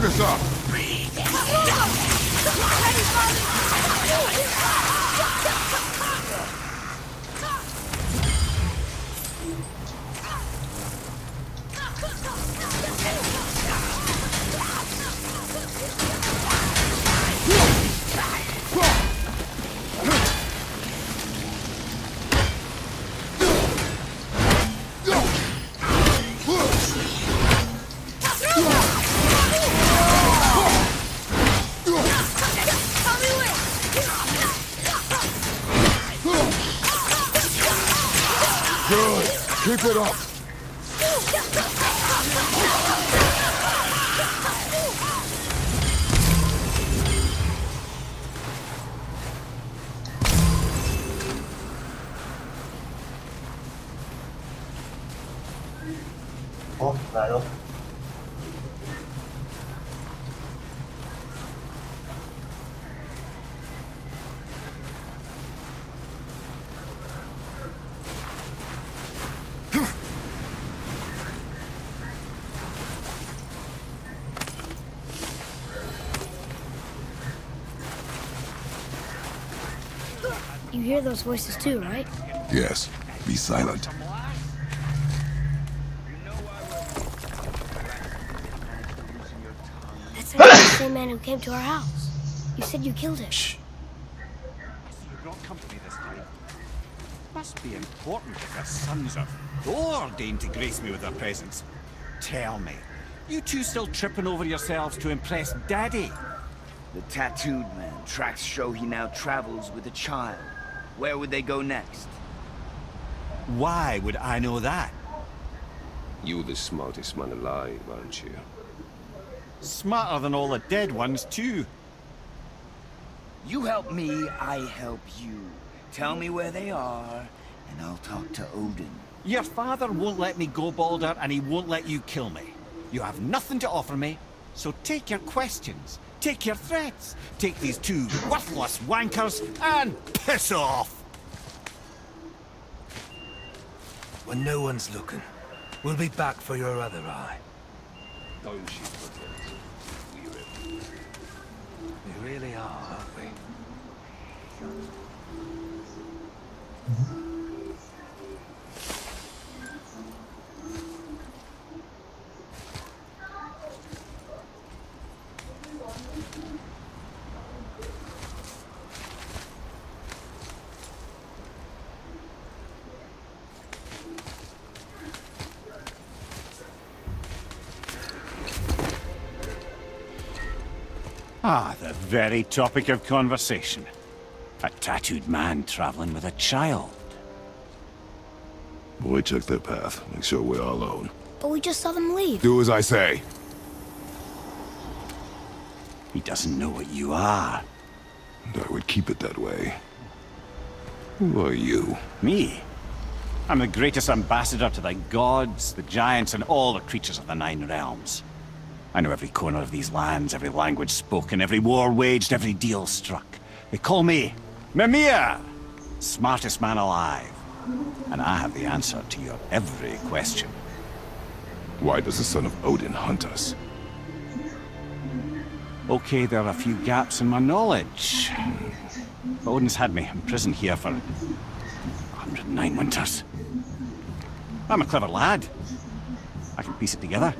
this up! Good. Keep it up. Oh, 来了。You hear those voices too, right? Yes. Be silent. That's the same man who came to our house. You said you killed him. Shh. You brought company this time. Must be important if the sons of Thor deign to grace me with their presence. Tell me, you two still tripping over yourselves to impress Daddy? The tattooed man. Tracks show he now travels with a child. Where would they go next? Why would I know that? You're the smartest man alive, aren't you? Smarter than all the dead ones, too. You help me, I help you. Tell me where they are, and I'll talk to Odin. Your father won't let me go, Balder, and he won't let you kill me. You have nothing to offer me, so take your questions. Take your threats. Take these two worthless wankers and piss off. When no one's looking, we'll be back for your other eye. Don't you forget. We really are, aren't we? Ah, the very topic of conversation. A tattooed man traveling with a child. Boy, check their path. Make sure we're all alone. But we just saw them leave. Do as I say. He doesn't know what you are. And I would keep it that way. Who are you? Me? I'm the greatest ambassador to the gods, the giants, and all the creatures of the Nine Realms. I know every corner of these lands, every language spoken, every war waged, every deal struck. They call me Mimir, smartest man alive. And I have the answer to your every question. Why does the son of Odin hunt us? Okay, there are a few gaps in my knowledge. Odin's had me imprisoned here for 109 winters. I'm a clever lad. I can piece it together.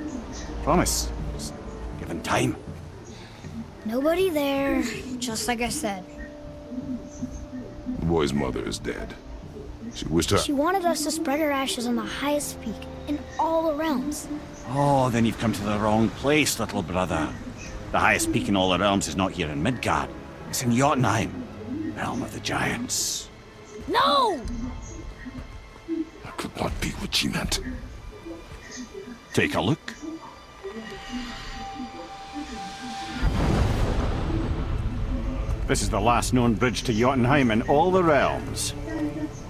Promise. Just given time. Nobody there, just like I said. The boy's mother is dead. She wished her... She wanted us to spread her ashes on the highest peak in all the realms. Oh, then you've come to the wrong place, little brother. The highest peak in all the realms is not here in Midgard. It's in Jotunheim, realm of the giants. No! That could not be what she meant. Take a look. This is the last known bridge to Jotunheim in all the realms.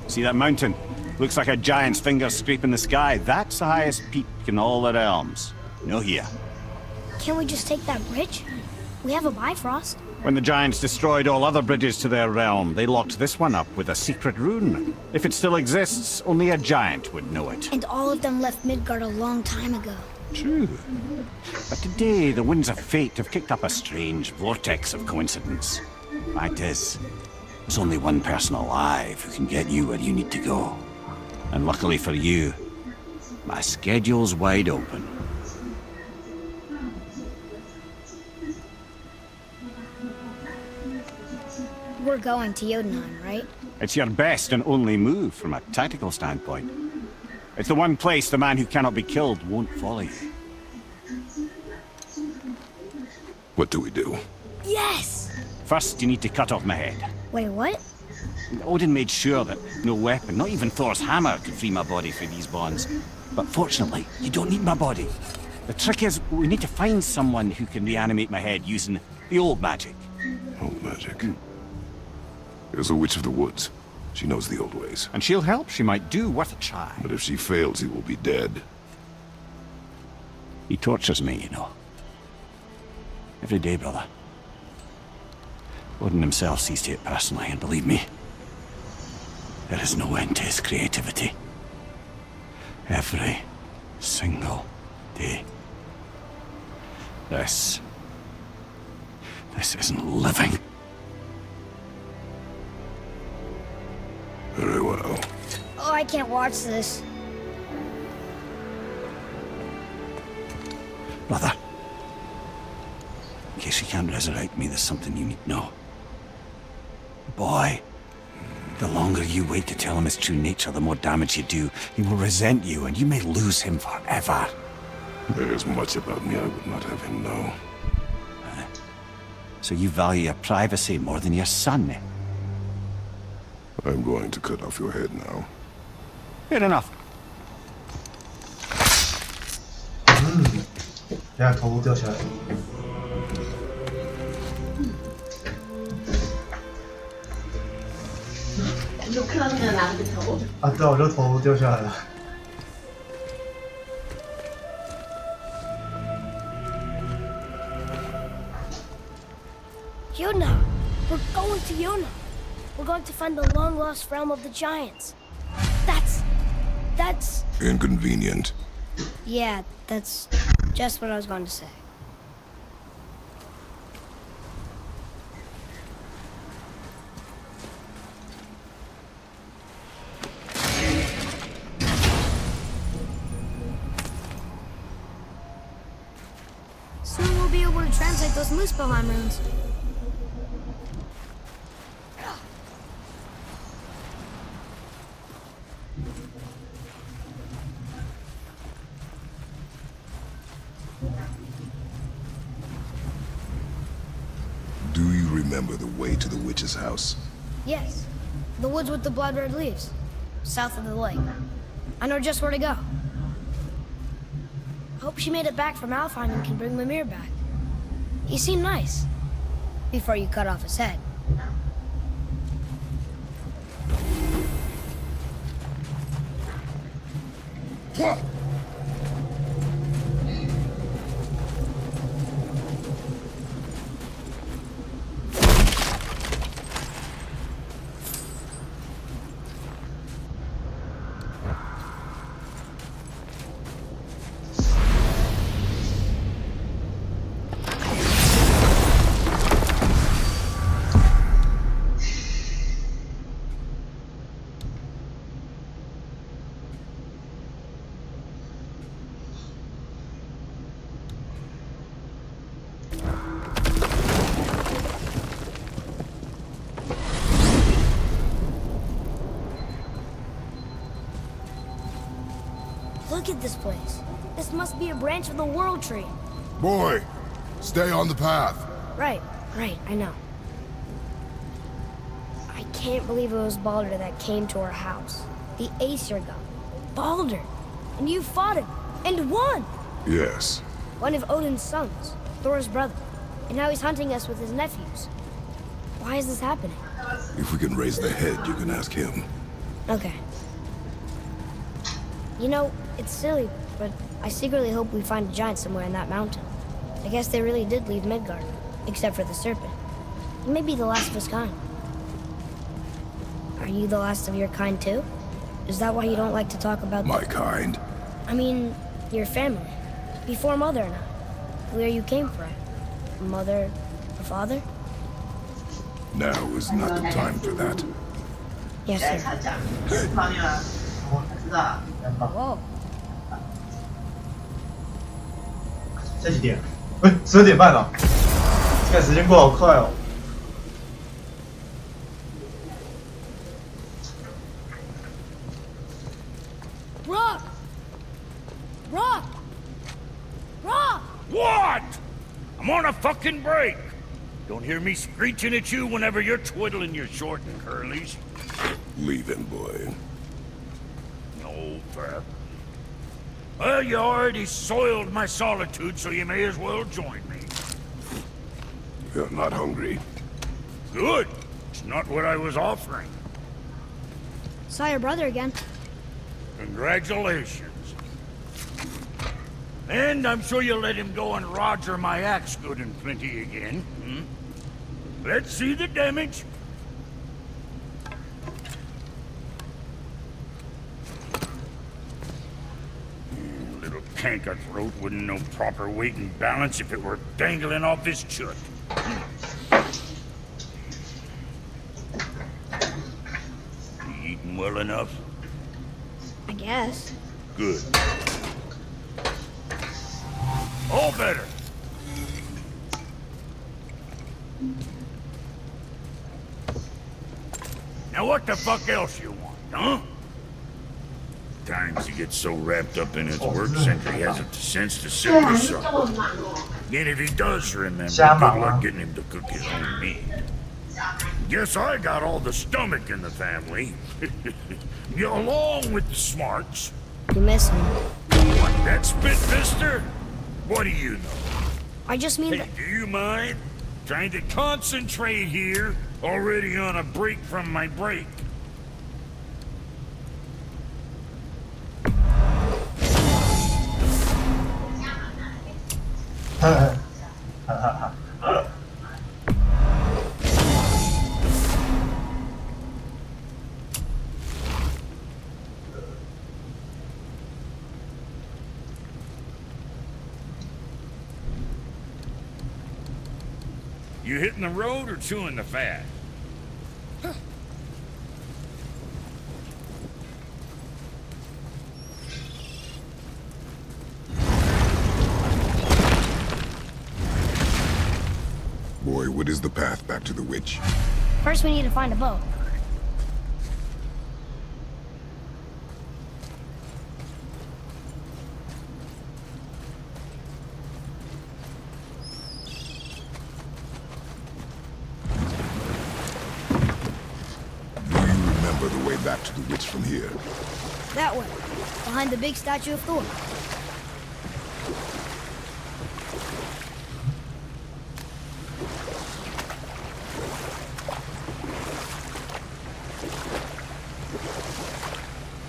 See that mountain? Looks like a giant's finger scraping the sky. That's the highest peak in all the realms. No here. Can't we just take that bridge? We have a Bifrost. When the giants destroyed all other bridges to their realm, they locked this one up with a secret rune. If it still exists, only a giant would know it. And all of them left Midgard a long time ago. True. But today, the winds of fate have kicked up a strange vortex of coincidence. Fact is, there's only one person alive who can get you where you need to go. And luckily for you, my schedule's wide open. We're going to Jotunheim, right? It's your best and only move from a tactical standpoint. It's the one place the man who cannot be killed won't follow you. What do we do? Yes! First, you need to cut off my head. Wait, what? Odin made sure that no weapon, not even Thor's hammer, could free my body from these bonds. But fortunately, you don't need my body. The trick is, we need to find someone who can reanimate my head using the old magic. Old magic. There's a witch of the woods. She knows the old ways. And she'll help, she might do, worth a try. But if she fails, he will be dead. He tortures me, you know. Every day, brother. Odin himself sees to it personally, and believe me, there is no end to his creativity. Every single day. This isn't living. Very well. Oh, I can't watch this. Brother, in case you can't resurrect me, there's something you need to know. Boy, the longer you wait to tell him his true nature, the more damage you do. He will resent you, and you may lose him forever. There's much about me I would not have him know. So you value your privacy more than your son, eh? I'm going to cut off your head now. Fair enough. 그냥头掉下来。你有看到那个男的头？啊，对啊，我就头掉下来了。Jotunheim! We're going to Jotunheim! We're going to find the long-lost realm of the giants. That's... Inconvenient. Yeah, that's just what I was going to say. Soon we'll be able to translate those Muspelheim runes. Do you remember the way to the witch's house? Yes, the woods with the blood-red leaves, south of the lake. I know just where to go. Hope she made it back from Alfheim and can bring Mimir back. He seemed nice, before you cut off his head. What? Look at this place. This must be a branch of the World Tree. Boy, stay on the path. Right, I know. I can't believe it was Baldur that came to our house. The Aesir god. Baldur! And you fought him, and won! Yes. One of Odin's sons, Thor's brother. And now he's hunting us with his nephews. Why is this happening? If we can raise the head, you can ask him. Okay. You know, it's silly, but I secretly hope we find a giant somewhere in that mountain. I guess they really did leave Midgard, except for the serpent. He may be the last of his kind. Are you the last of your kind too? Is that why you don't like to talk about... My kind? I mean, your family. Before Mother and I. Where you came from. Mother or father? Now is not the time for that. Yes, 来 sir. 参加，方面啊，我知道。 Whoa. 现在几点？喂，12点半了。现在时间过好快哦。 Rock! Rock! Rock! What? I'm on a fucking break. Don't hear me screeching at you whenever you're twiddling your short and curlies. Leave him, boy. No, Fat. Well, you already soiled my solitude, so you may as well join me. You're not hungry. Good. It's not what I was offering. Saw your brother again. Congratulations. And I'm sure you'll let him go and roger my axe good and plenty again. Hmm? Let's see the damage. Little canker throat wouldn't know proper weight and balance if it were dangling off his chut. You eating well enough? I guess. Good. All better. Now what the fuck else you want, huh? Times he gets so wrapped up in his work center he hasn't the sense to sip 对 for 啊，你这 supper. 么忙哦。 And if he does remember, good 瞎忙啊。 luck getting him to cook his own meat. Guess I got all the stomach in the family. Along with the smarts. You miss him. What, that spit mister? What do you know? I just mean Hey, that. do you mind? Trying to concentrate here, already on a break from my break. You hitting the road or chewing the fat? Boy, what is the path back to the witch? First, we need to find a boat. Do you remember the way back to the witch from here? That way. Behind the big statue of Thor.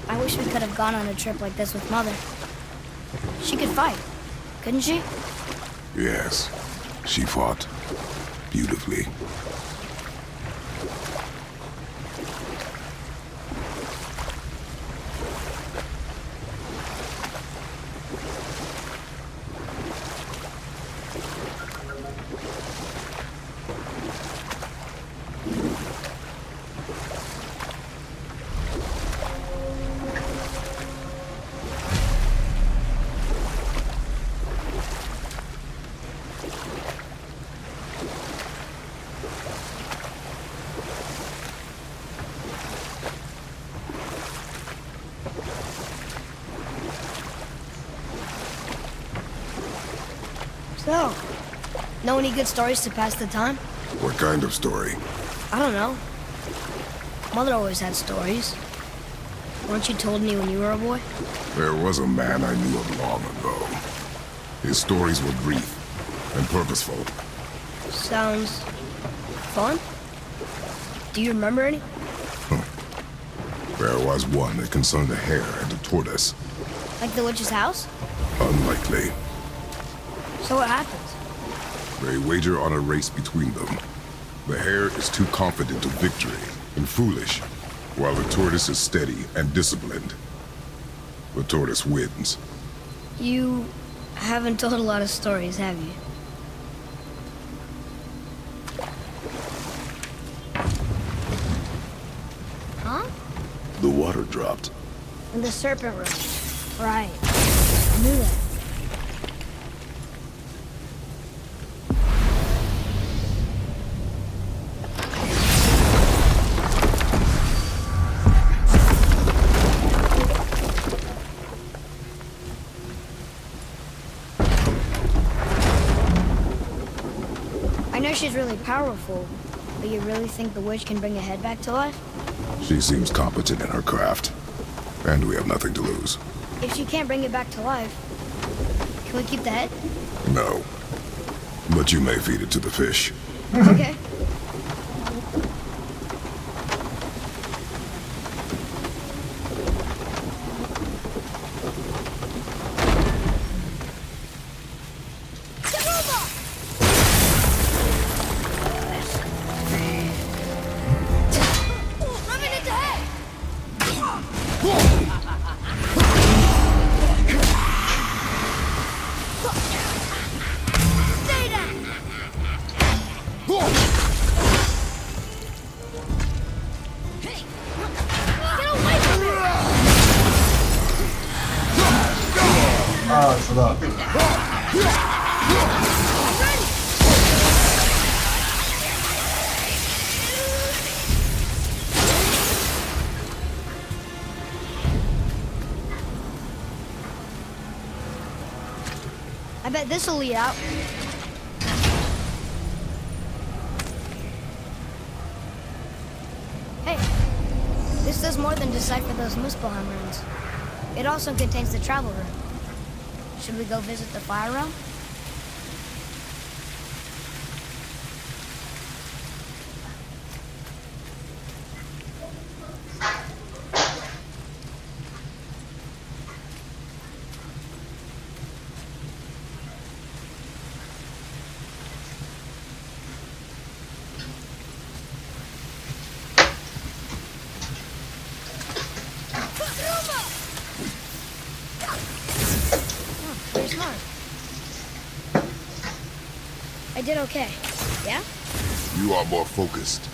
I wish we could have gone on a trip like this with Mother. She could fight, couldn't she? Yes. She fought. Beautifully. So, know any good stories to pass the time? What kind of story? I don't know. Mother always had stories. Weren't you told me when you were a boy? There was a man I knew of long ago. His stories were brief and purposeful. Sounds fun. Do you remember any? There was one that concerned a hare and a tortoise. Like the witch's house? Unlikely. So what happens? They wager on a race between them. The hare is too confident of victory and foolish, while the tortoise is steady and disciplined. The tortoise wins. You I haven't told a lot of stories, have you? Huh? The water dropped. In the serpent room. Right. I knew that. I know she's really powerful, but you really think the witch can bring a head back to life? She seems competent in her craft. And we have nothing to lose. If she can't bring it back to life, can we keep the head? No. But you may feed it to the fish. Okay. Ah, 知道了。I bet this'll lead out. Hey, this does more than decipher those Muspelheim runes. It also contains the travel rune. Should we go visit the fire realm? Very smart. I did okay. Yeah? You are more focused.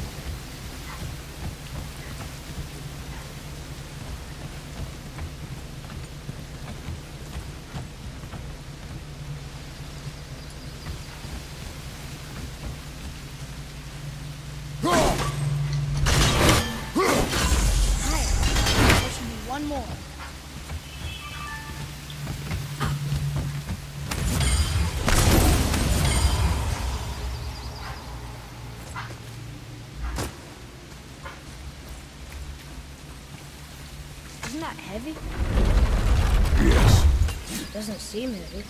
Higher. There should be one more. Isn't that heavy? Yes. Doesn't seem heavy.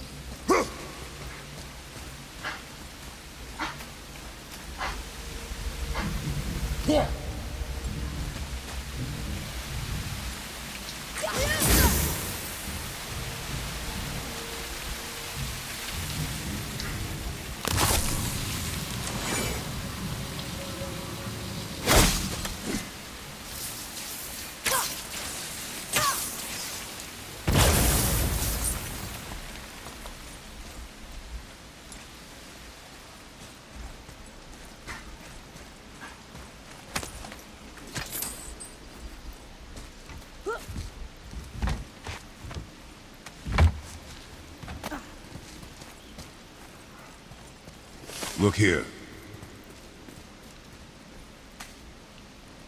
Look here.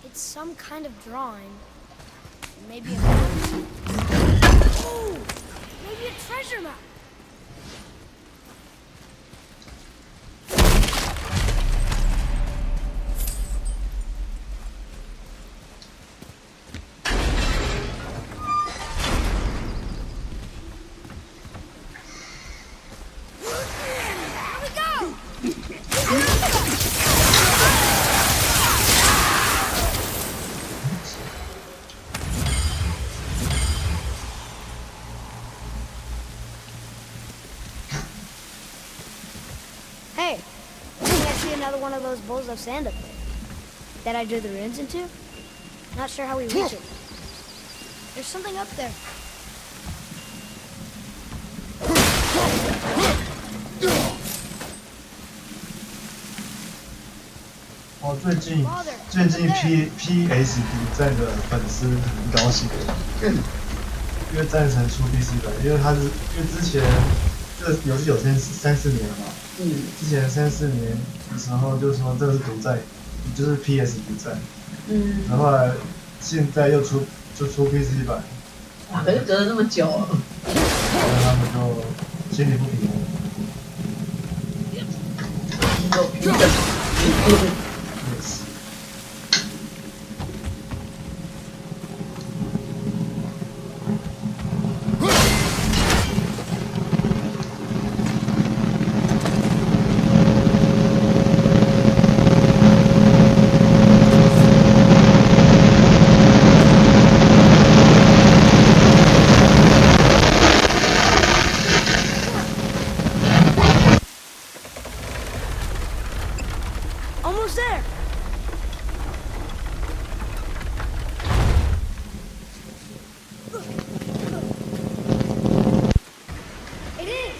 It's some kind of drawing. Maybe a Ooh! Maybe a treasure map. Hey, I think I see another one of those bowls of sand up there. That I drew the runes into? Not sure how we reach it. There's something up there. 哦，最近 PSD 站的粉丝很高兴，因为战神出 PC 版，因为之前这个游戏有3-4年了嘛，之前3-4年的时候就说这个是独占，就是 PS 独占，然后后来现在又出 PC 版，哇，可是隔了那么久，然后他们就心里不平衡。Almost there. It is.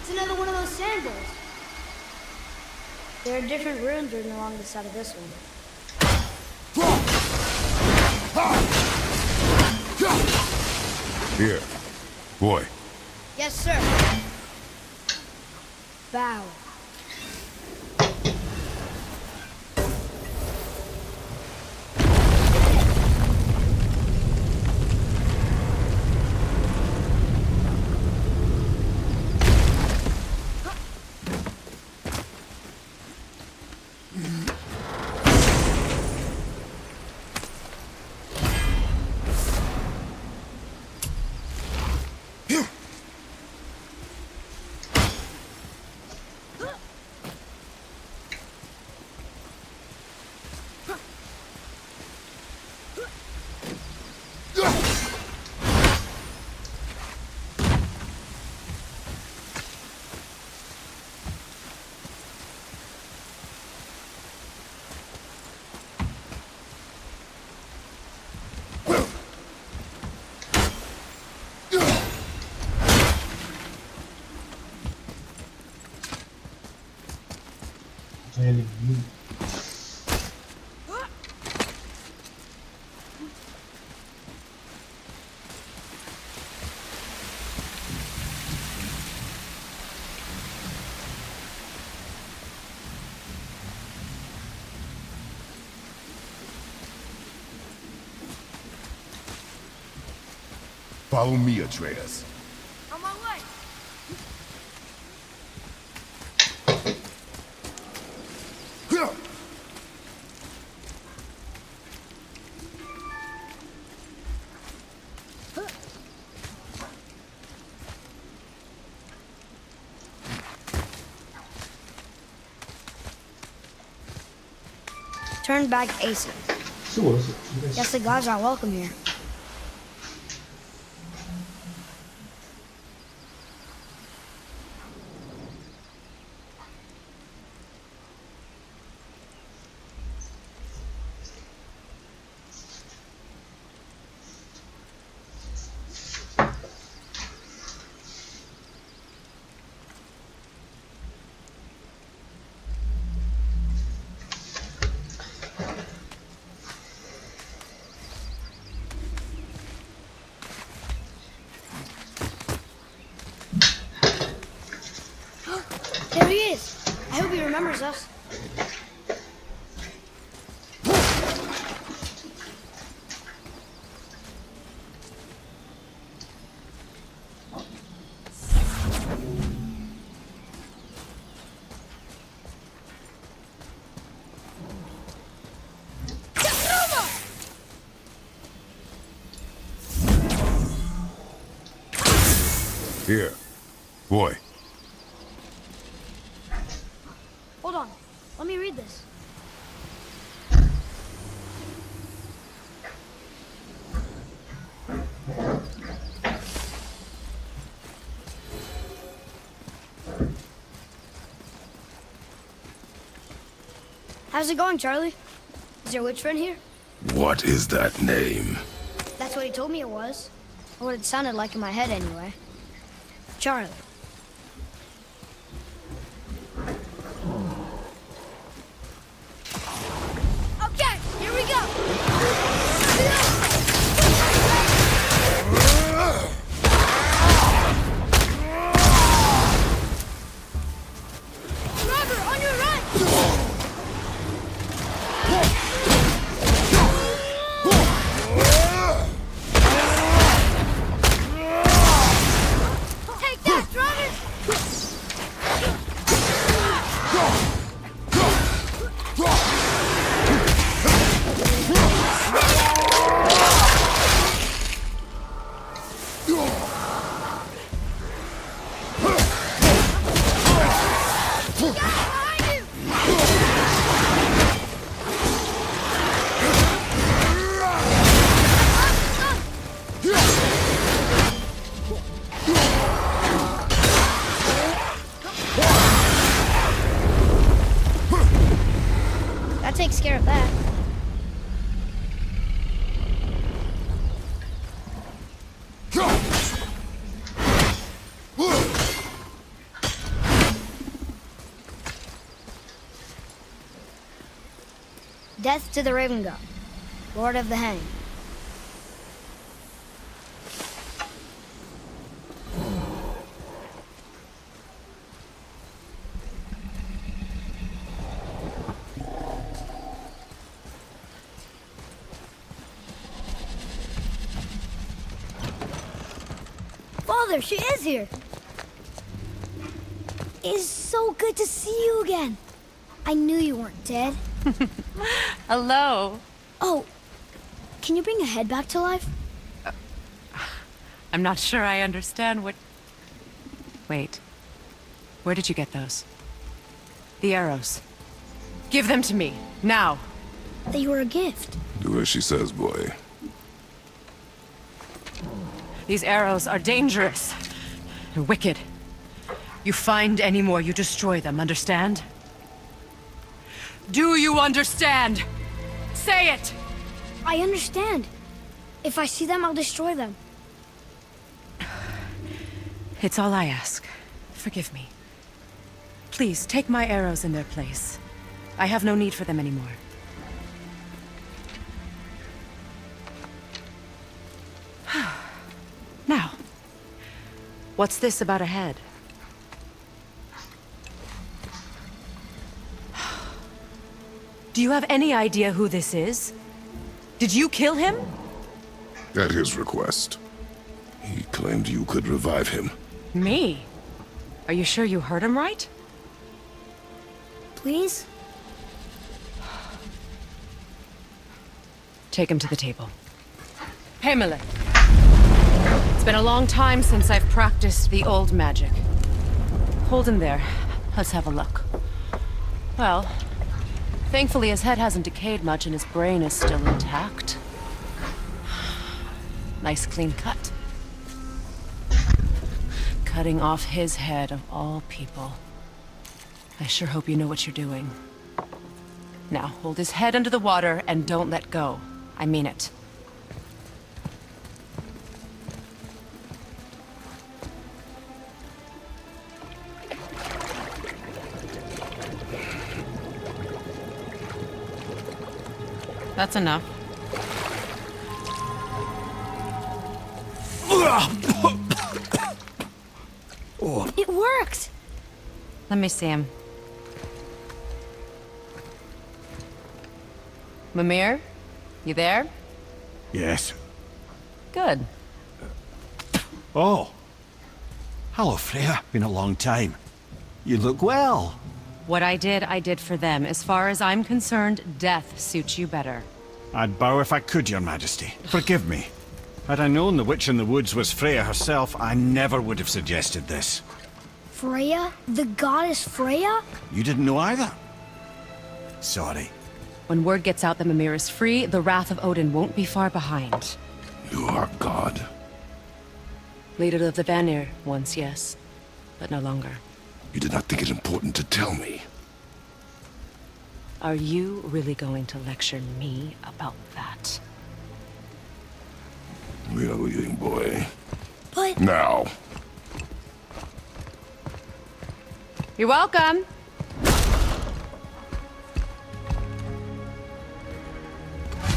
It's another one of those sandals. There are different runes written along the side of this one. Here. Boy. Yes, sir. Bow. Follow me, Atreus. On my way. Turn back ASAP. Guess the gods aren't welcome here. There he is. I hope he remembers us. Here. Boy. Hold on. Let me read this. How's it going, Charlie? Is your witch friend here? What is that name? That's what he told me it was. Or what it sounded like in my head, anyway. Charlie. Death to the Raven God, Lord of the Hang. Father, she is here! It's so good to see you again. I knew you weren't dead. Hello. Oh, can you bring a head back to life? I'm not sure I understand what... Wait. Where did you get those? The arrows. Give them to me, now. They were a gift. Do as she says, boy. These arrows are dangerous. They're wicked. You find any more, you destroy them, understand? Do you understand? Say it! I understand. If I see them, I'll destroy them. It's all I ask. Forgive me. Please, take my arrows in their place. I have no need for them anymore. Now, what's this about a head? Do you have any idea who this is? Did you kill him? At his request. He claimed you could revive him. Me? Are you sure you heard him right? Please? Take him to the table. Hamlet. It's been a long time since I've practiced the old magic. Hold him there. Let's have a look. Well, thankfully his head hasn't decayed much and his brain is still intact. Nice clean cut. Cutting off his head of all people. I sure hope you know what you're doing. Now, hold his head under the water and don't let go. I mean it. That's enough. It worked! Let me see him. Mimir? You there? Yes. Good. Oh. Hello, Freya. Been a long time. You look well. What I did for them. As far as I'm concerned, death suits you better. I'd bow if I could, Your Majesty. Forgive me. Had I known the witch in the woods was Freya herself, I never would have suggested this. Freya? The goddess Freya? You didn't know either? Sorry. When word gets out that Mimir is free, the wrath of Odin won't be far behind. You are God. Leader of the Vanir, once, yes. But no longer. You did not think it important to tell me. Are you really going to lecture me about that? We are leaving, boy. But... Now. You're welcome.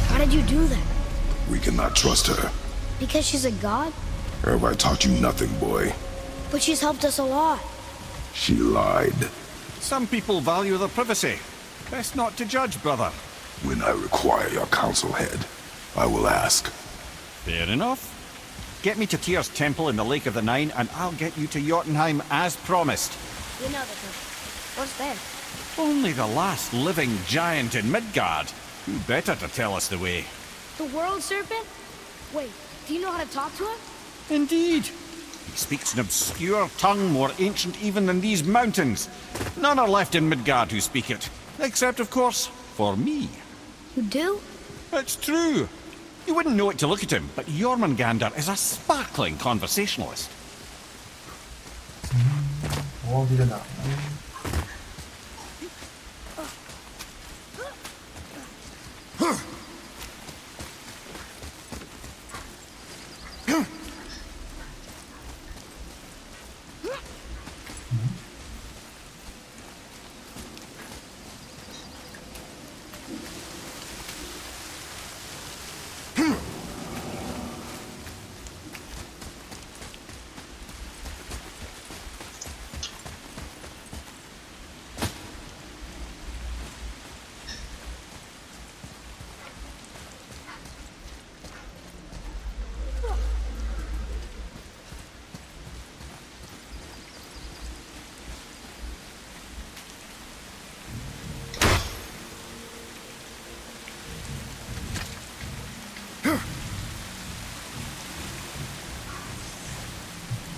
How did you do that? We cannot trust her. Because she's a god? Have I taught you nothing, boy? But she's helped us a lot. She lied. Some people value their privacy. Best not to judge, brother. When I require your counsel head, I will ask. Fair enough. Get me to Tyr's temple in the Lake of the Nine, and I'll get you to Jotunheim as promised. We know the temple. What's there? Only the last living giant in Midgard. Who better to tell us the way? The world serpent? Wait, do you know how to talk to him? Indeed. He speaks an obscure tongue more ancient even than these mountains. None are left in Midgard who speak it. Except, of course, for me. You do? It's true. You wouldn't know it to look at him, but Jormungandr is a sparkling conversationalist. 我忘记在哪。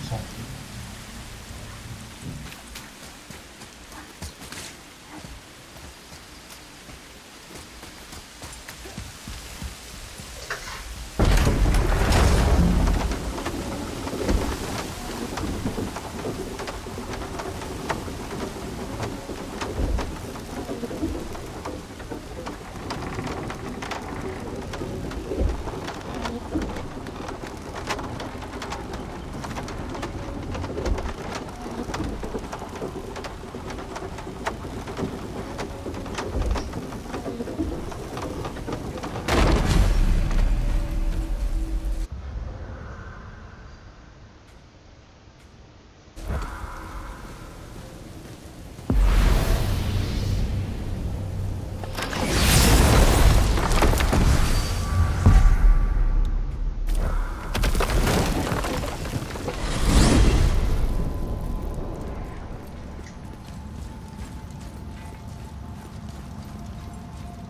重复。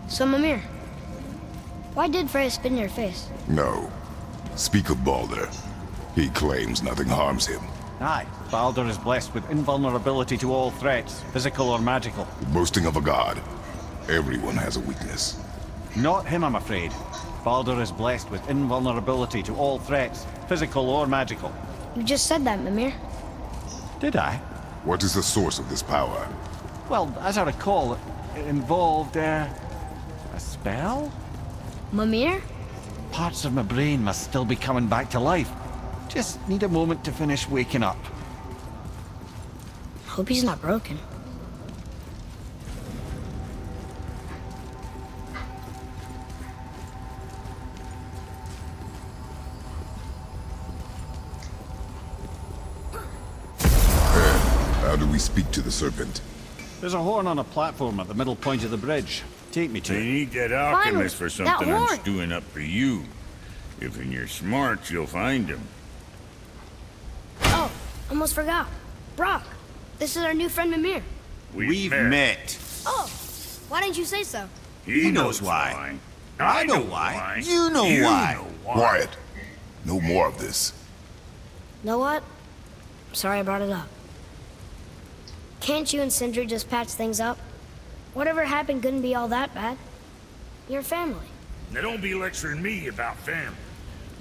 So, Mimir, why did Freya spit in your face? No. Speak of Baldur. He claims nothing harms him. Aye, Baldur is blessed with invulnerability to all threats, physical or magical. Boasting of a god. Everyone has a weakness. Not him, I'm afraid. Baldur is blessed with invulnerability to all threats, physical or magical. You just said that, Mimir. Did I? What is the source of this power? Well, as I recall, it involved, a spell? Mimir? Parts of my brain must still be coming back to life. Just need a moment to finish waking up. Hope he's not broken. How do we speak to the serpent? There's a horn on a platform at the middle point of the bridge. Take me to You it. need that alchemist for Finally, that something I'm horn. stewing up for you. If in your smarts, you'll find him. Oh, almost forgot. Brock, this is our new friend Mimir. We've met. Oh, why didn't you say so? He knows why. I know why. You know why. Quiet. No more of this. Know what? Sorry I brought it up. Can't you and Sindri just patch things up? Whatever happened couldn't be all that bad. You're family. Now don't be lecturing me about family.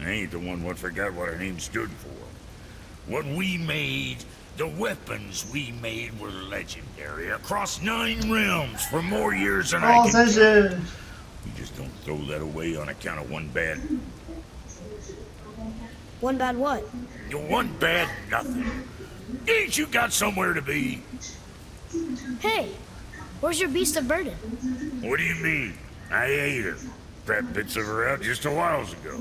I ain't the one what forgot what our name stood for. What we made, the weapons we made were legendary across 9 realms for more years than I Oh, can. 真是 You just don't throw that away on account of one bad. One bad what? One bad nothing. Ain't you got somewhere to be? Hey, where's your beast of burden? What do you mean? I ate her. Fat bits of her out just a while ago.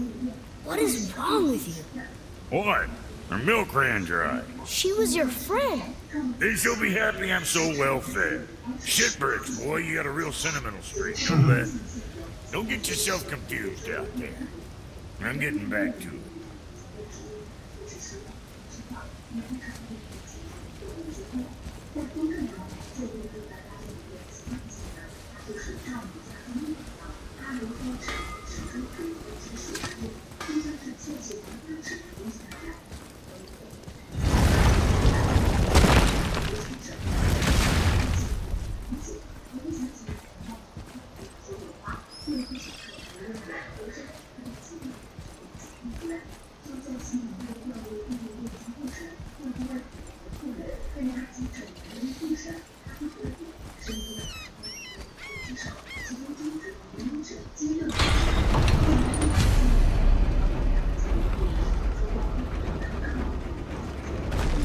What is wrong with you? What? Her milk ran dry. She was your friend. Then she'll be happy I'm so well fed. Shitbricks, boy, you got a real sentimental streak. Know that? Don't get yourself confused out there. I'm getting back to it.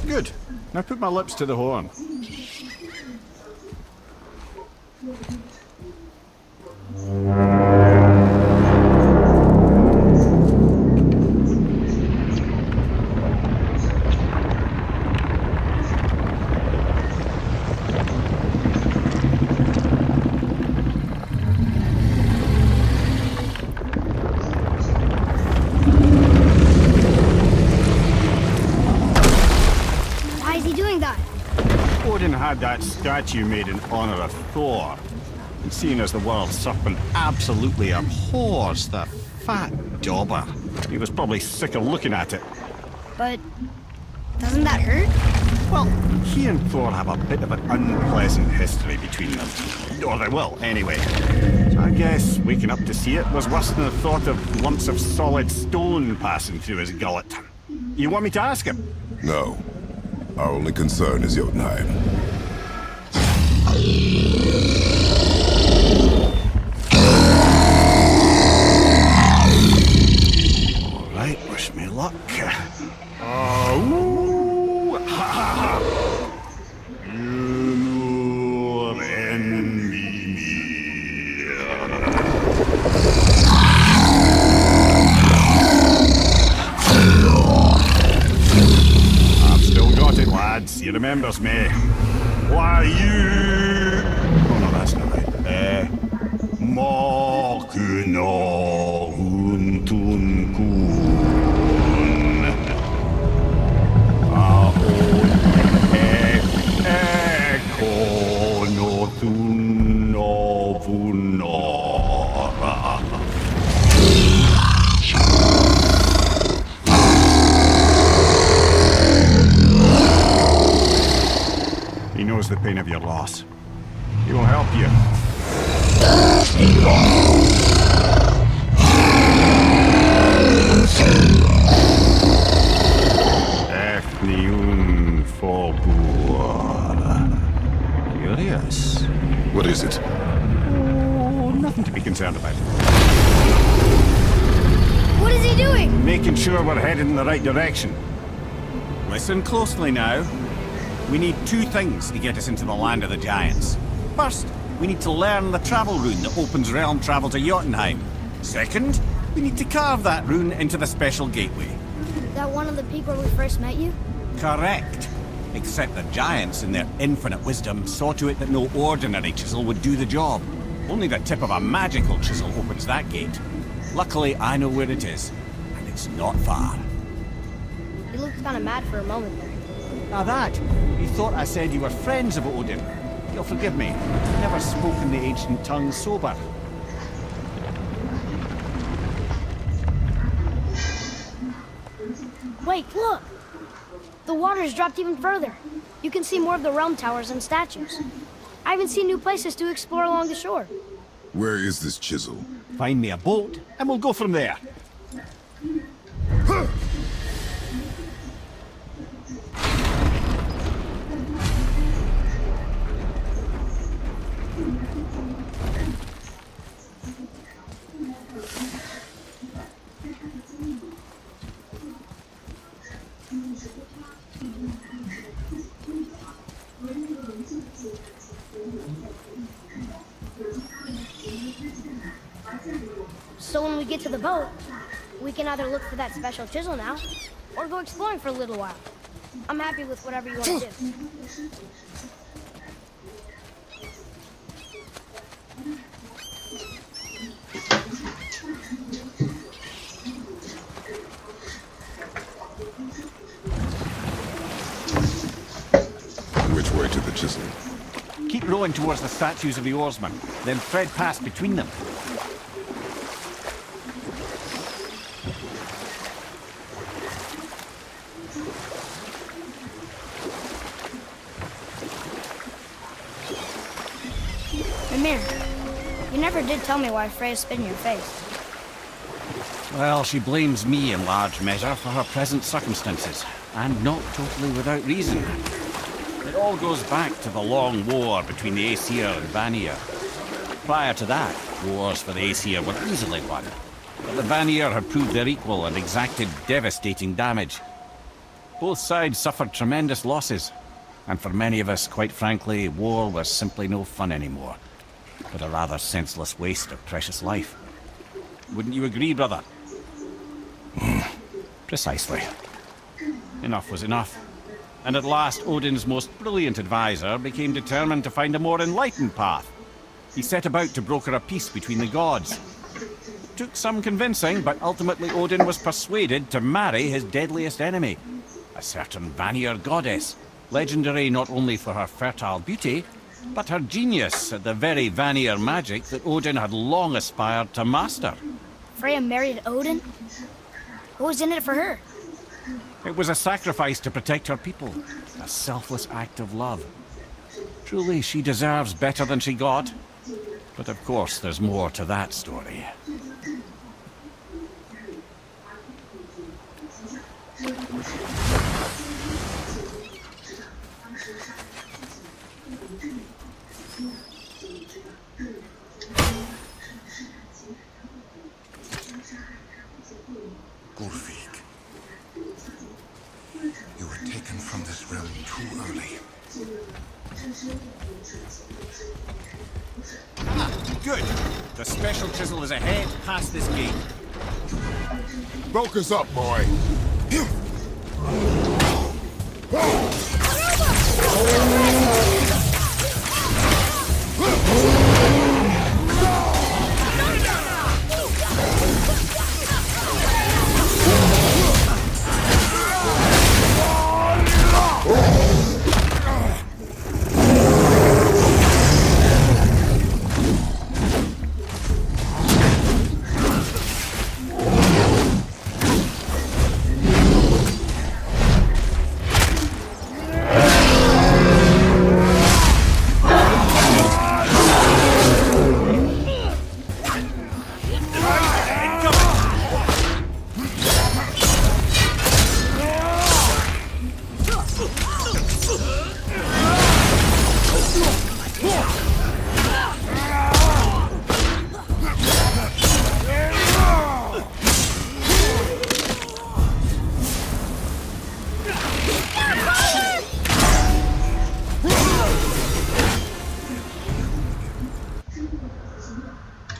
Good. Now put my lips to the horn. Why is he doing that? Odin had that statue made in honor of Thor. And seeing as the world serpent absolutely abhors the fat dauber, he was probably sick of looking at it. But Doesn't that hurt? Well, he and Thor have a bit of an unpleasant history between them. Or they will, anyway. So I guess waking up to see it was worse than the thought of lumps of solid stone passing through his gullet. You want me to ask him? No. Our only concern is Jotunheim. Alright, wish me luck. Oh, ha ha ha! You envy me. I've still got it, lads. He remembers me. Why you? Oh no, that's not right. Mokuno huntun kun. Aon eko no tunno vunora. He knows the pain of your loss. He will help you. Efniun Forbur. Curious. What is it? Oh, nothing to be concerned about. What is he doing? Making sure we're headed in the right direction. Listen closely now. We need two things to get us into the land of the giants. First, we need to learn the travel rune that opens realm travel to Jotunheim. Second, we need to carve that rune into the special gateway. Is that one of the peak where we first met you? Correct. Except the giants, in their infinite wisdom, saw to it that no ordinary chisel would do the job. Only the tip of a magical chisel opens that gate. Luckily, I know where it is, and it's not far. You looked kind of mad for a moment there. Now that, you thought I said you were friends of Odin. You'll forgive me. I've never spoken the ancient tongue sober. Wait, look! The water's dropped even further. You can see more of the realm towers and statues. I even see new places to explore along the shore. Where is this chisel? Find me a boat, and we'll go from there. So when we get to the boat, we can either look for that special chisel now, or go exploring for a little while. I'm happy with whatever you want to do. Which way to the chisel? Keep rowing towards the statues of the oarsmen, then thread past between them. Mimir, you never did tell me why Freya spit in your face. Well, she blames me in large measure for her present circumstances, and not totally without reason. It all goes back to the long war between the Aesir and Vanir. Prior to that, wars for the Aesir were easily won, but the Vanir had proved their equal and exacted devastating damage. Both sides suffered tremendous losses, and for many of us, quite frankly, war was simply no fun anymore, but a rather senseless waste of precious life. Wouldn't you agree, brother? Precisely. Enough was enough. And at last, Odin's most brilliant advisor became determined to find a more enlightened path. He set about to broker a peace between the gods. It took some convincing, but ultimately Odin was persuaded to marry his deadliest enemy, a certain Vanir goddess, legendary not only for her fertile beauty, but her genius at the very Vanir magic that Odin had long aspired to master. Freya married Odin? What was in it for her? It was a sacrifice to protect her people, a selfless act of love. Truly, she deserves better than she got. But of course, there's more to that story. You were taken from this realm too early. Ah, good. The special chisel is ahead, past this gate. Focus up, boy.